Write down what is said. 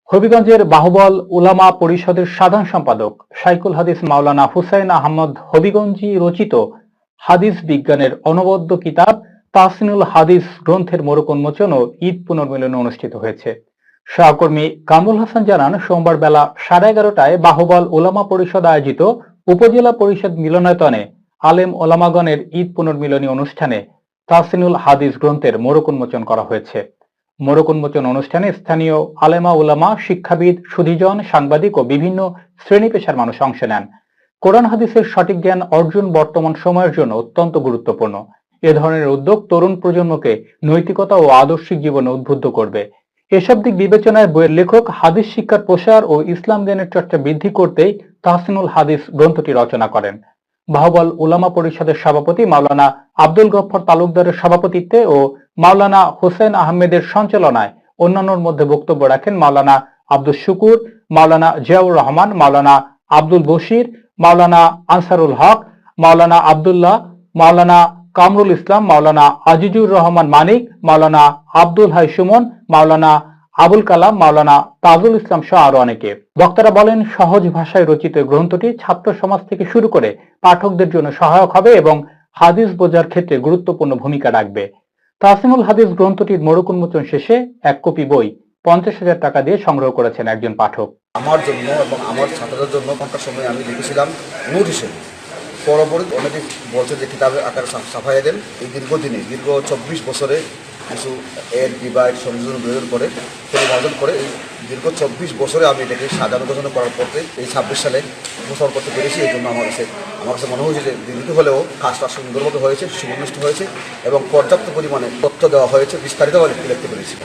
হবিগঞ্জের বাহুবল উলামা পরিষদের সাধারণ সম্পাদক শাইখুল হাদিস মাওলানা হুসাইন আহমদ হবিগঞ্জি রচিত হাদিস বিজ্ঞানের অনবদ্য কিতাব তাহসিনুল হাদিস গ্রন্থের মোড়ক উন্মোচন ও ঈদ পুনর্মিলন অনুষ্ঠিত হয়েছে। সহকর্মী কামরুল হাসান জানান, সোমবার বেলা 11:30টায় বাহুবল উলামা পরিষদ আয়োজিত উপজেলা পরিষদ মিলনায়তনে আলেম ওলামাগণের ঈদ পুনর্মিলনী অনুষ্ঠানে তাহসিনুল হাদিস গ্রন্থের মোড়ক উন্মোচন করা হয়েছে। মোড়ক উন্মোচন অনুষ্ঠানে স্থানীয় আলেমা উলামা, শিক্ষাবিদ, সুধীজন, সাংবাদিক ও বিভিন্ন শ্রেণী পেশার মানুষ অংশ নেন। কোরআন হাদিসের সঠিক জ্ঞান অর্জন বর্তমান সময়ের জন্য অত্যন্ত গুরুত্বপূর্ণ। এ ধরনের উদ্যোগ তরুণ প্রজন্মকে নৈতিকতা ও আদর্শিক জীবনে উদ্বুদ্ধ করবে। এসব দিক বিবেচনায় বইয়ের লেখক হাদিস শিক্ষার প্রসার ও ইসলাম জ্ঞানের চর্চা বৃদ্ধি করতেই তাহসিনুল হাদিস গ্রন্থটি রচনা করেন। বাহুবল উলামা পরিষদের সভাপতি মাওলানা আব্দুল গফফর তালুকদারের সভাপতিত্বে ও মাওলানা হোসেন আহমেদের সঞ্চালনায় অন্যান্যর মধ্যে বক্তব্য রাখেন মাওলানা আব্দুল শুকুর, মাওলানা জিয়াউর রহমান, মাওলানা আব্দুল বশির, মাওলানা আনসারুল হক, মাওলানা আব্দুল্লাহ, মাওলানা কামরুল ইসলাম, মাওলানা আজিজুর রহমান মানিক, মাওলানা আব্দুল হাই সুমন, মাওলানা আবুল কালাম, মাওলানা তাজুল ইসলাম সহ আরো অনেকে। বক্তারা বলেন, সহজ ভাষায় রচিত গ্রন্থটি ছাত্র সমাজ থেকে শুরু করে পাঠকদের জন্য সহায়ক হবে এবং হাদিস বোঝার ক্ষেত্রে গুরুত্বপূর্ণ ভূমিকা রাখবে। তাহসিনুল হাদিস গ্রন্থটির মোড়ক উন্মোচন শেষে এক কপি বই 50,000 টাকা দিয়ে সংগ্রহ করেছেন একজন পাঠক। আমার জন্য এবং আমার ছাত্রদের জন্য ঘন্টার সময় আমি লিখেছিলাম নোট হিসেবে। পরবর্তী অনেকে বলছে যে কিতাবের আকারে ছাপাইয়া দেন। এই দীর্ঘ 24 বছরে কিছু এর ডিভাইড সংযোজন বিরোধ করে পরিমার্জন করে এই দীর্ঘ 24 বছরে আমি এটাকে সাজানো গোছানো করার পরে এই 26 সালে উপস্থাপন করতে পেরেছি। এই জন্য আমার কাছে মনে হয়েছে যে দীর্ঘ হলেও কাজটা সুন্দরভাবে হয়েছে, সুনির্দিষ্ট হয়েছে এবং পর্যাপ্ত পরিমাণে তথ্য দেওয়া হয়েছে, বিস্তারিতভাবে লিখতে পেরেছি।